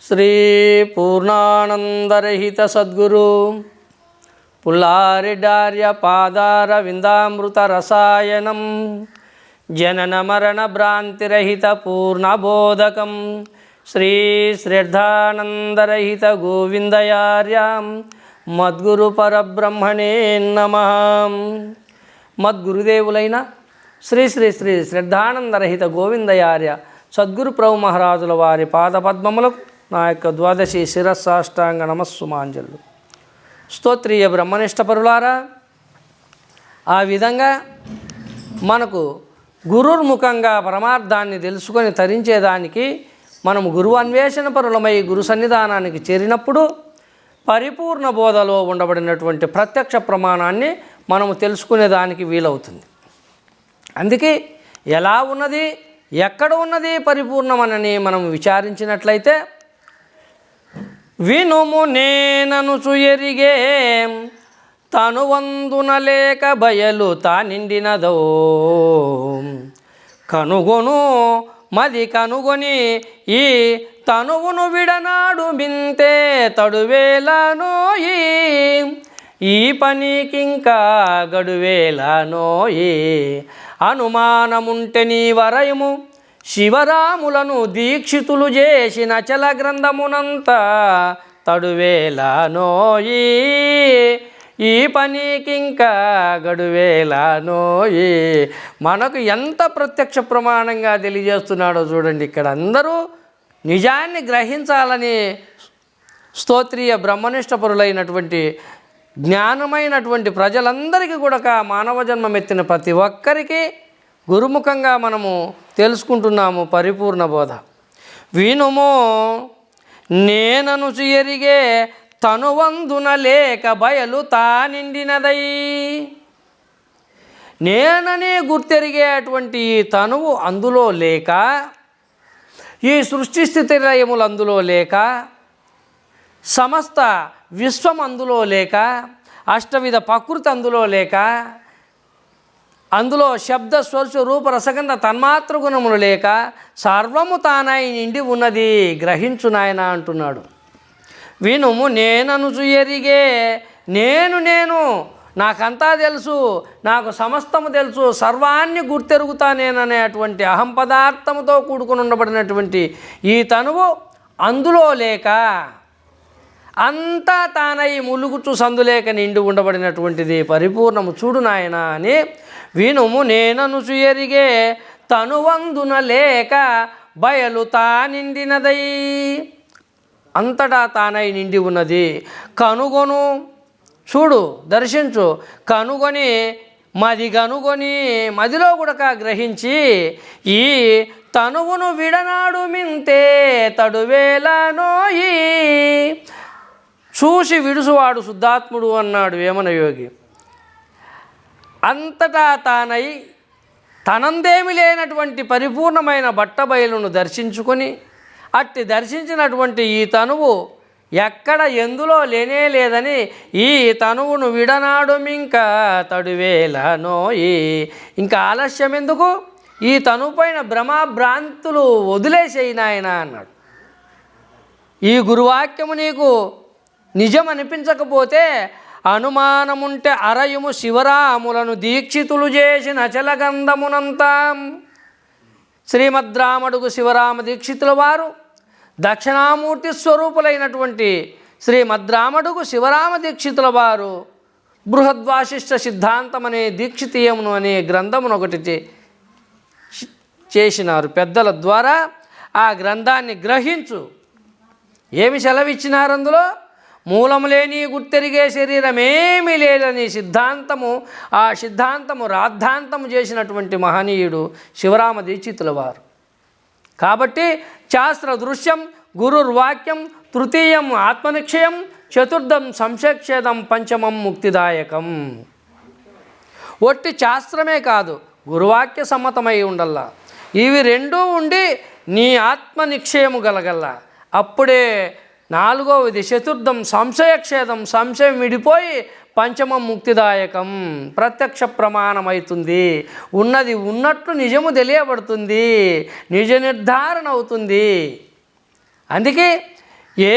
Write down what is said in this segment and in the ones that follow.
శ్రీ పూర్ణానందరహిత సద్గురు పుల్లారెడ్డార్య పాదార విందామృత రసాయనం జనన మరణ భ్రాంతిరహిత పూర్ణబోధకం శ్రీ శ్రద్ధానందరహిత గోవిందయార్యాం మద్గురు పరబ్రహ్మణే నమః. మద్గురుదేవులైన శ్రీ శ్రీ శ్రీ శ్రద్ధానందరహిత గోవిందయార్య సద్గురు ప్రభు మహారాజుల వారి పాదపద్మములకు నా యొక్క ద్వాదశి శిరస్సాష్టాంగ నమస్సుమాంజలు. స్తోత్రీయ బ్రహ్మనిష్ట పరులారా, ఆ విధంగా మనకు గురుర్ముఖంగా పరమార్థాన్ని తెలుసుకొని తరించేదానికి మనము గురువు అన్వేషణ పరులమై గురు సన్నిధానానికి చేరినప్పుడు పరిపూర్ణ బోధలో ఉండబడినటువంటి ప్రత్యక్ష ప్రమాణాన్ని మనము తెలుసుకునేదానికి వీలవుతుంది. అందుకే ఎలా ఉన్నది, ఎక్కడ ఉన్నది పరిపూర్ణమనని మనం విచారించినట్లయితే, వినుము నేననుచు ఎరిగే తనువందున లేక బయలు తానిండినదో, కనుగొను మది కనుగొని ఈ తనువును విడనాడు మింతే తడువేలానోయి, ఈ పనికింకా గడువేలానోయి, అనుమానముంటే నీ వరయము శివరాములను దీక్షితులు చేసిన చల గ్రంథమునంతా తడువేలానోయి, ఈ పనికింకా గడువేలానోయి. మనకు ఎంత ప్రత్యక్ష ప్రమాణంగా తెలియజేస్తున్నాడో చూడండి. ఇక్కడ అందరూ నిజాన్ని గ్రహించాలని స్తోత్రీయ బ్రహ్మనిష్టపరులైనటువంటి జ్ఞానమైనటువంటి ప్రజలందరికీ కూడా మానవ జన్మమెత్తిన ప్రతి ఒక్కరికి గురుముఖంగా మనము తెలుసుకుంటున్నాము పరిపూర్ణ బోధ. వినుమో నేననుచు ఎరిగే తనువందున లేక బయలు తానిండినదై, నేననే గుర్తెరిగేటువంటి ఈ తనువు అందులో లేక, ఈ సృష్టి స్థితి లయములు అందులో లేక, సమస్త విశ్వం అందులో లేక, అష్టవిధ ప్రకృతి అందులో లేక, అందులో శబ్ద స్పర్శ రూప రసగంధ తన్మాత్ర గుణములు లేక సర్వము తానై నిండి ఉన్నది గ్రహించు నాయన అంటున్నాడు. వినుము నేననుచు ఎరిగే, నేను నాకంతా తెలుసు, నాకు సమస్తము తెలుసు, సర్వాన్ని గుర్తెరుగుతా నేననేటువంటి అహం పదార్థముతో కూడుకుని ఉండబడినటువంటి ఈ తనువు అందులో లేక, అంతా తానై ములుగుచు సందులేక నిండి ఉండబడినటువంటిది పరిపూర్ణము చూడు నాయన అని, వినుము నేననుచు ఎరిగే తనువందున లేక బయలు తానిండినదై, అంతటా తానై నిండి ఉన్నది. కనుగొను, చూడు, దర్శించు, కనుగొని మది కనుగొని మదిలో కూడా గ్రహించి, ఈ తనువును విడనాడు మింతే తడువేలానోయి, చూసి విడుసువాడు శుద్ధాత్ముడు అన్నాడు వేమన యోగి. అంతటా తానై తనందేమి లేనటువంటి పరిపూర్ణమైన బట్టబయలును దర్శించుకొని, అట్టి దర్శించినటువంటి ఈ తనువు ఎక్కడ ఎందులో లేనే లేదని, ఈ తనువును విడనాడుమింకా తడువేలానోయి, ఇంకా ఆలస్యం ఎందుకు, ఈ తనువు పైన భ్రమాభ్రాంతులు వదిలేసేయి నాయన అన్నాడు. ఈ గురువాక్యము నీకు నిజం అనిపించకపోతే, అనుమానముంటే అరయుము శివరాములను దీక్షితులు చేసిన అచలగంధమునంతా. శ్రీమద్రామడుగు శివరామ దీక్షితుల వారు దక్షిణామూర్తి స్వరూపులైనటువంటి శ్రీమద్రామడుగు శివరామ దీక్షితుల వారు బృహద్వాశిష్ట సిద్ధాంతం అనే దీక్షితీయమును అనే గ్రంథమును ఒకటి చేసినారు పెద్దల ద్వారా. ఆ గ్రంథాన్ని గ్రహించు, ఏమి సెలవిచ్చినారు అందులో, మూలము లేని గుర్తెరిగే శరీరమేమీ లేదని సిద్ధాంతము, ఆ సిద్ధాంతము రాద్ధాంతము చేసినటువంటి మహనీయుడు శివరామ దీక్షితుల వారు. కాబట్టి శాస్త్ర దృశ్యం గురుర్వాక్యం, తృతీయం ఆత్మనిక్షయం, చతుర్థం సంశక్షేదం, పంచమం ముక్తిదాయకం. ఒట్టి శాస్త్రమే కాదు, గురువాక్య సమ్మతమై ఉండల్లా. ఇవి రెండూ ఉండి నీ ఆత్మ నిక్షయము గలగల్లా. అప్పుడే నాలుగవది చతుర్థం సంశయక్షేదం, సంశయం విడిపోయి పంచమం ముక్తిదాయకం, ప్రత్యక్ష ప్రమాణమవుతుంది. ఉన్నది ఉన్నట్లు నిజము తెలియబడుతుంది, నిజ నిర్ధారణ అవుతుంది. అందుకే ఏ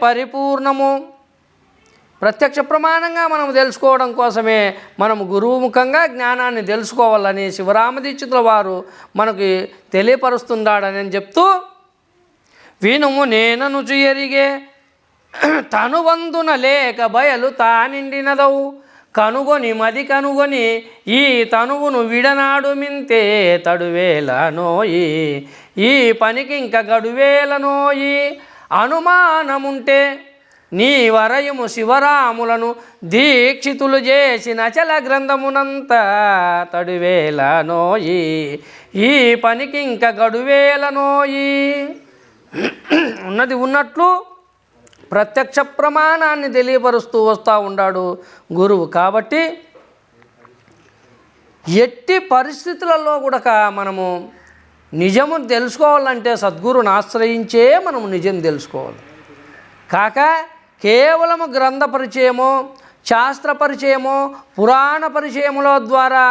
పరిపూర్ణము. ప్రత్యక్ష ప్రమాణంగా మనం తెలుసుకోవడం కోసమే మనం గురువు ముఖంగా జ్ఞానాన్ని తెలుసుకోవాలని శివరామదీక్షితుల వారు మనకి తెలియపరుస్తున్నాడని చెప్తూ, వినుము నేననుచు ఎరిగే తనువందున లేక బయలు తానిండినదవు, కనుగొని మది కనుగొని ఈ తనువును విడనాడు మింతే తడువేలనోయి, ఈ పనికి ఇంక గడువేలనోయి. అనుమానముంటే నీ వరయము శివరాములను దీక్షితులు చేసిన చల గ్రంథమునంత తడువేలనోయి, ఈ పనికి ఇంక గడువేలనోయి. ఉన్నది ఉన్నట్లు ప్రత్యక్ష ప్రమాణాన్ని తెలియపరుస్తూ వస్తూ ఉన్నాడు గురువు. కాబట్టి ఎట్టి పరిస్థితులలో కూడా మనము నిజము తెలుసుకోవాలంటే సద్గురుని ఆశ్రయించే మనము నిజం తెలుసుకోవాలి. కాక కేవలము గ్రంథ పరిచయమో, శాస్త్ర పరిచయమో, పురాణ పరిచయముల ద్వారా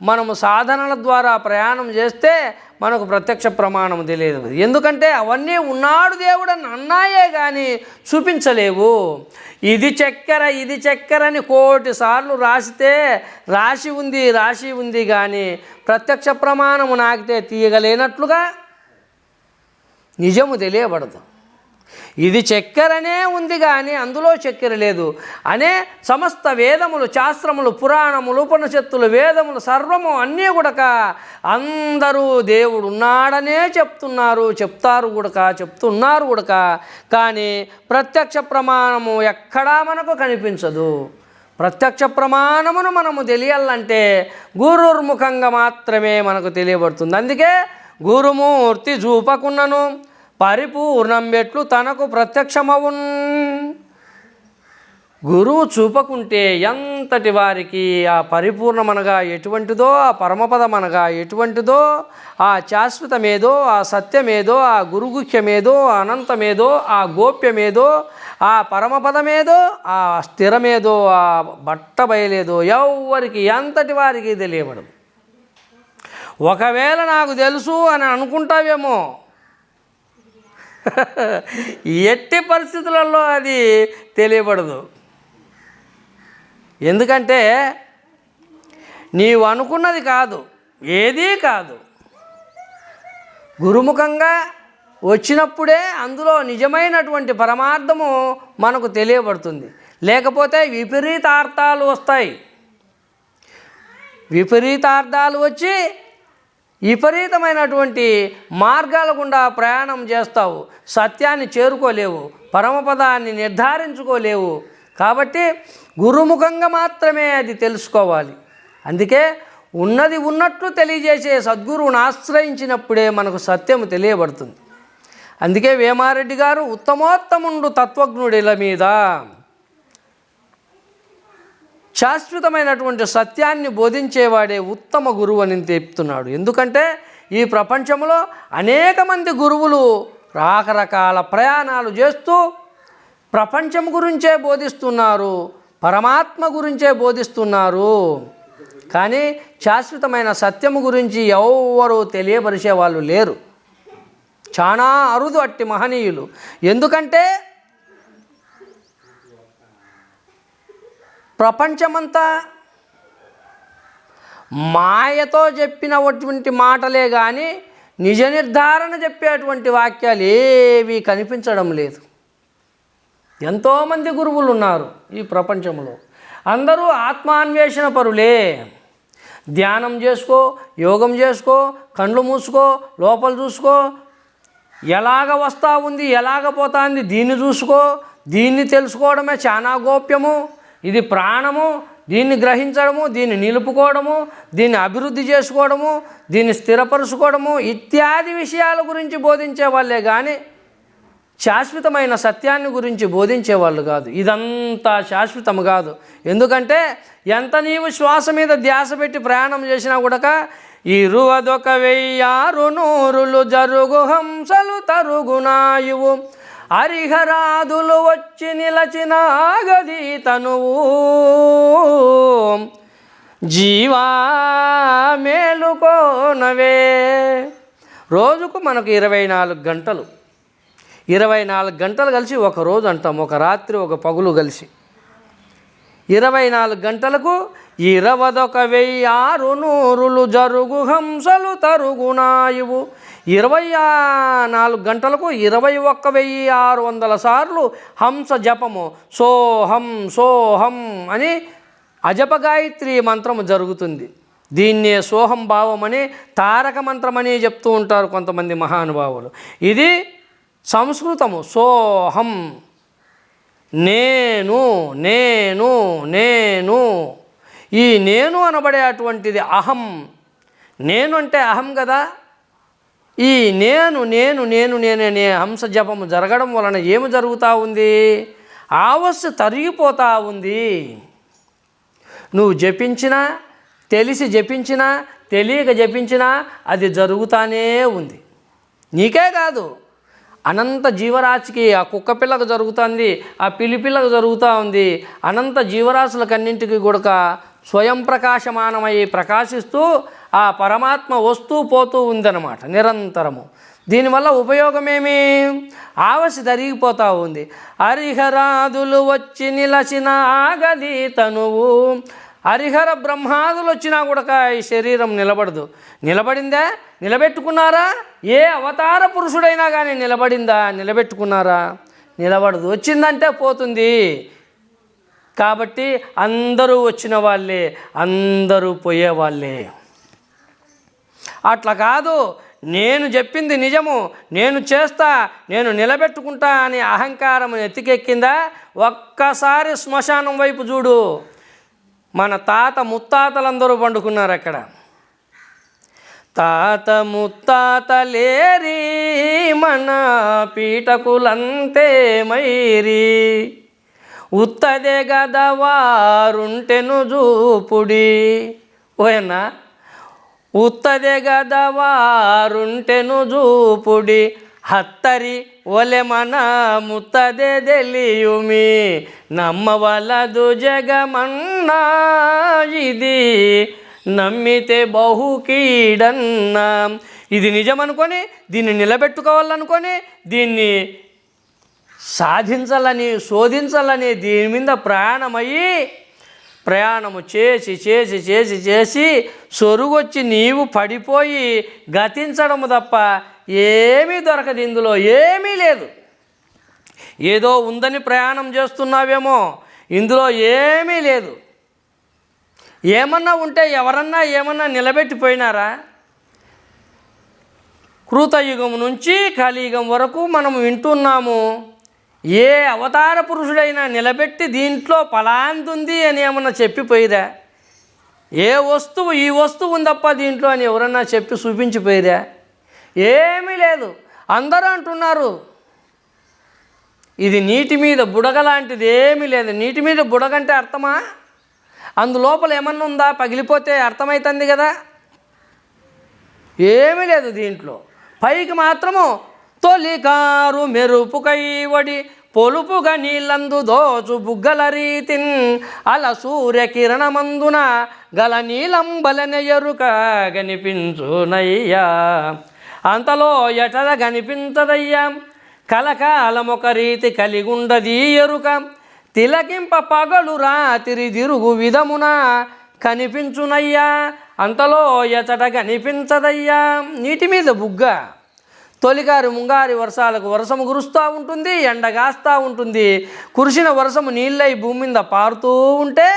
మనము సాధనల ద్వారా ప్రయాణం చేస్తే మనకు ప్రత్యక్ష ప్రమాణం తెలియదు. ఎందుకంటే అవన్నీ ఉన్నాడు దేవుడు అని అన్నాయే కానీ చూపించలేవు. ఇది చక్కెర ఇది చక్కెర అని కోటి సార్లు రాసితే రాసి ఉంది కానీ ప్రత్యక్ష ప్రమాణము నాకితే తీయగలేనట్లుగా నిజము తెలియబడదు. ఇది చక్కెరనే ఉంది కానీ అందులో చక్కెర లేదు అనే సమస్త వేదములు, శాస్త్రములు, పురాణములు, ఉపనిషత్తులు, వేదములు సర్వము అన్నీ కూడా అందరూ దేవుడు ఉన్నాడనే చెప్తున్నారు, చెప్తున్నారు కూడా. కానీ ప్రత్యక్ష ప్రమాణము ఎక్కడా మనకు కనిపించదు. ప్రత్యక్ష ప్రమాణమును మనము తెలియాలంటే గురుర్ముఖంగా మాత్రమే మనకు తెలియబడుతుంది. అందుకే గురుమూర్తి చూపకున్నను పరిపూర్ణం ఎట్లు తనకు ప్రత్యక్షమవున్. గురువు చూపకుంటే ఎంతటి వారికి ఆ పరిపూర్ణమనగా ఎటువంటిదో, ఆ పరమపదమనగా ఎటువంటిదో, ఆ శాశ్వతమేదో, ఆ సత్యమేదో, ఆ గురుగుహ్యమేదో, అనంతమేదో, ఆ గోప్యమేదో, ఆ పరమపదమేదో, ఆ స్థిరమేదో, ఆ బట్ట బయలేదో ఎవ్వరికి ఎంతటి వారికి తెలియబడదు. ఒకవేళ నాకు తెలుసు అని అనుకుంటావేమో, ఎట్టి పరిస్థితులలో అది తెలియబడదు. ఎందుకంటే నీవు అనుకున్నది కాదు, ఏదీ కాదు. గురుముఖంగా వచ్చినప్పుడే అందులో నిజమైనటువంటి పరమార్థము మనకు తెలియబడుతుంది. లేకపోతే విపరీతార్థాలు వస్తాయి. విపరీతార్థాలు వచ్చి విపరీతమైనటువంటి మార్గాల గుండా ప్రయాణం చేస్తావు. సత్యాన్ని చేరుకోలేవు, పరమపదాన్ని నిర్ధారించుకోలేవు. కాబట్టి గురుముఖంగా మాత్రమే అది తెలుసుకోవాలి. అందుకే ఉన్నది ఉన్నట్లు తెలియజేసే సద్గురువుని ఆశ్రయించినప్పుడే మనకు సత్యము తెలియబడుతుంది. అందుకే వేమారెడ్డి గారు ఉత్తమోత్తముండు తత్వజ్ఞుడిల మీద శాశ్వతమైనటువంటి సత్యాన్ని బోధించేవాడే ఉత్తమ గురువు అని చెప్తున్నాడు. ఎందుకంటే ఈ ప్రపంచంలో అనేక మంది గురువులు రకరకాల ప్రయాణాలు చేస్తూ ప్రపంచం గురించే బోధిస్తున్నారు, పరమాత్మ గురించే బోధిస్తున్నారు. కానీ శాశ్వతమైన సత్యము గురించి ఎవరు తెలియపరిచే వాళ్ళు లేరు. చాలా అరుదు అట్టి మహనీయులు. ఎందుకంటే ప్రపంచమంతా మాయతో చెప్పినటువంటి మాటలే కానీ నిజ నిర్ధారణ చెప్పేటువంటి వాక్యాలు ఏవి కనిపించడం లేదు. ఎంతోమంది గురువులు ఉన్నారు ఈ ప్రపంచంలో. అందరూ ఆత్మాన్వేషణ పరులే. ధ్యానం చేసుకో, యోగం చేసుకో, కళ్ళు మూసుకో, లోపల చూసుకో, ఎలాగ వస్తూ ఉంది, ఎలాగ పోతుంది దీన్ని చూసుకో, దీన్ని తెలుసుకోవడమే చాలా గోప్యము. ఇది ప్రాణము, దీన్ని గ్రహించడము, దీన్ని నిలుపుకోవడము, దీన్ని అభివృద్ధి చేసుకోవడము, దీన్ని స్థిరపరుచుకోవడము ఇత్యాది విషయాల గురించి బోధించే వాళ్ళే కానీ శాశ్వతమైన సత్యాన్ని గురించి బోధించేవాళ్ళు కాదు. ఇదంతా శాశ్వతం కాదు. ఎందుకంటే ఎంత నీవు శ్వాస మీద ధ్యాస పెట్టి ప్రయాణం చేసినా కూడా 21,600 జరుగు హంసలు తరుగునాయువు, హరిహరాదులు వచ్చి నిలచిన గది తనువు, జీవా మేలుకోనవే. రోజుకు మనకు 24 గంటలు. 24 గంటలు కలిసి ఒక రోజు అంటాం, ఒక రాత్రి ఒక పగులు కలిసి 24 గంటలకు 21,600 జరుగు హంసలు తరుగునాయువు. 24 గంటలకు 21,600 సార్లు హంస జపము సోహం సోహం అని అజప గాయత్రి మంత్రము జరుగుతుంది. దీన్నే సోహం భావమని తారక మంత్రమని చెప్తూ ఉంటారు కొంతమంది మహానుభావులు. ఇది సంస్కృతము. సోహం నేను నేను నేను. ఈ నేను అనబడే అటువంటిది అహం. నేను అంటే అహం కదా. ఈ నేను నేను నేను నేనే హంస జపము జరగడం వలన ఏమి జరుగుతూ ఉంది? ఆవస్సు తరిగిపోతూ ఉంది. నువ్వు జపించినా, తెలిసి జపించినా, తెలియక జపించినా అది జరుగుతూనే ఉంది. నీకే కాదు, అనంత జీవరాశికి, ఆ కుక్క పిల్లకు జరుగుతుంది, ఆ పిల్లకు జరుగుతూ ఉంది. అనంత జీవరాశులకన్నింటికి కూడా స్వయం ప్రకాశమానమై ప్రకాశిస్తూ ఆ పరమాత్మ వస్తూ పోతూ ఉందన్నమాట నిరంతరము. దీనివల్ల ఉపయోగమేమి? ఆవసి తరిగిపోతూ ఉంది. హరిహరాదులు వచ్చి నిలచిన ఆగది తనువు. హరిహర బ్రహ్మాదులు వచ్చినా కూడా ఈ శరీరం నిలబడదు. నిలబడిందా? నిలబెట్టుకున్నారా? ఏ అవతార పురుషుడైనా కానీ నిలబడిందా? నిలబెట్టుకున్నారా? నిలబడదు. వచ్చిందంటే పోతుంది. కాబట్టి అందరూ వచ్చిన వాళ్ళే, అందరూ పోయేవాళ్ళే. అట్లా కాదు, నేను చెప్పింది నిజము, నేను చేస్తా, నేను నిలబెట్టుకుంటా అని అహంకారం ఎత్తికెక్కిందా? ఒక్కసారి శ్మశానం వైపు చూడు. మన తాత ముత్తాతలందరూ పండుకున్నారు అక్కడ. తాత ముత్తాతలేరి మన పీఠకులంతే మైరి. ఉత్తదే గదవారుంటెను జూపుడి. ఓయన్నా, ఉత్తదే గదవారుంటెను జూపుడి. హత్తరి ఒలె మన ముత్తదే తెలియుమి. నమ్మవలదు జగమన్నా ఇది నమ్మితే బహుకీడన్నా. ఇది నిజమనుకొని, దీన్ని నిలబెట్టుకోవాలనుకొని, దీన్ని సాధించాలని, శోధించాలని దీని మీద ప్రయాణము చేసి చేసి చేసి చేసి సొరుగొచ్చి నీవు పడిపోయి గతించడము తప్ప ఏమీ దొరకదు. ఇందులో ఏమీ లేదు. ఏదో ఉందని ప్రయాణం చేస్తున్నావేమో, ఇందులో ఏమీ లేదు. ఏమన్నా ఉంటే ఎవరన్నా ఏమన్నా నిలబెట్టిపోయినారా? కృతయుగం నుంచి కలియుగం వరకు మనం వింటున్నాము. ఏ అవతార పురుషుడైనా నిలబెట్టి దీంట్లో ఫలాంతుంది అని ఏమన్నా చెప్పిపోయిరా? ఏ వస్తువు ఈ వస్తువు ఉందప్ప దీంట్లో అని ఎవరన్నా చెప్పి చూపించిపోయిరా? ఏమీ లేదు. అందరూ అంటున్నారు ఇది నీటి మీద బుడగ లాంటిది. ఏమీ లేదు. నీటి మీద బుడగంటే అర్థమా? అందులోపల ఏమన్నా ఉందా? పగిలిపోతే అర్థమవుతుంది కదా. ఏమీ లేదు దీంట్లో. పైకి మాత్రము తొలికారు మెరుపు కైవడి పొలుపుగా నీళ్ళందు దోచు బుగ్గల రీతిన్ అల సూర్యకిరణమందున గల నీలంబలన ఎరుక కనిపించునయ్యా. అంతలో ఎటల కనిపించదయ్యా. కలకాలమొక రీతి కలిగుండది ఎరుక. తిలకింప పగలు రాత్రి తిరుగు విధమున కనిపించునయ్యా. అంతలో ఎచట కనిపించదయ్యా. నీటి మీద బుగ్గ. తొలిగారి ముంగారి వర్షాలకు వర్షము కురుస్తూ ఉంటుంది, ఎండగాస్తూ ఉంటుంది. కురిసిన వర్షము నీళ్ళై భూమి మీద పారుతూ ఉంటే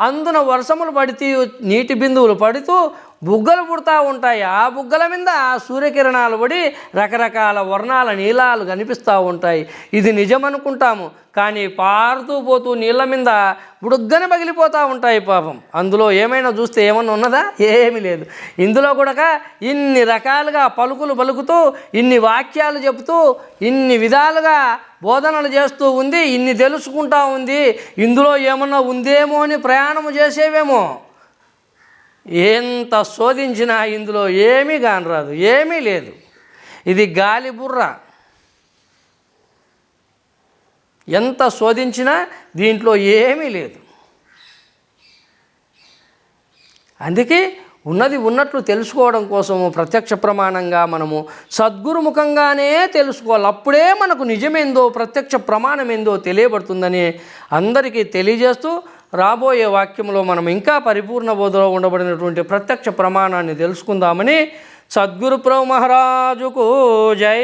అందున వర్షములు పడితే నీటి బిందువులు పడుతూ బుగ్గలు పుడతా ఉంటాయి. ఆ బుగ్గల మీద సూర్యకిరణాలు పడి రకరకాల వర్ణాల నీలాలు కనిపిస్తూ ఉంటాయి. ఇది నిజమనుకుంటాము, కానీ పారుతూ పోతూ నీళ్ళ మీద బుడుగ్గని పగిలిపోతూ ఉంటాయి పాపం. అందులో ఏమైనా చూస్తే ఏమన్నా ఉన్నదా? ఏమీ లేదు. ఇందులో కూడా ఇన్ని రకాలుగా పలుకులు పలుకుతూ, ఇన్ని వాక్యాలు చెబుతూ, ఇన్ని విధాలుగా బోధనలు చేస్తూ ఉంది, ఇన్ని తెలుసుకుంటూ ఉంది. ఇందులో ఏమన్నా ఉందేమో అని ప్రయాణము చేసేవేమో. ఎంత శోధించినా ఇందులో ఏమీ కానరాదు, ఏమీ లేదు. ఇది గాలి బుర్ర. ఎంత శోధించినా దీంట్లో ఏమీ లేదు. అందుకే ఉన్నది ఉన్నట్లు తెలుసుకోవడం కోసము ప్రత్యక్ష ప్రమాణంగా మనము సద్గురుముఖంగానే తెలుసుకోవాలి. అప్పుడే మనకు నిజమేందో ప్రత్యక్ష ప్రమాణం ఏందో తెలియబడుతుందని అందరికీ తెలియజేస్తూ, రాబోయే వాక్యంలో మనం ఇంకా పరిపూర్ణ బోధలో ఉండబడినటువంటి ప్రత్యక్ష ప్రమాణాన్ని తెలుసుకుందామని సద్గురు ప్రభు మహారాజుకు జై.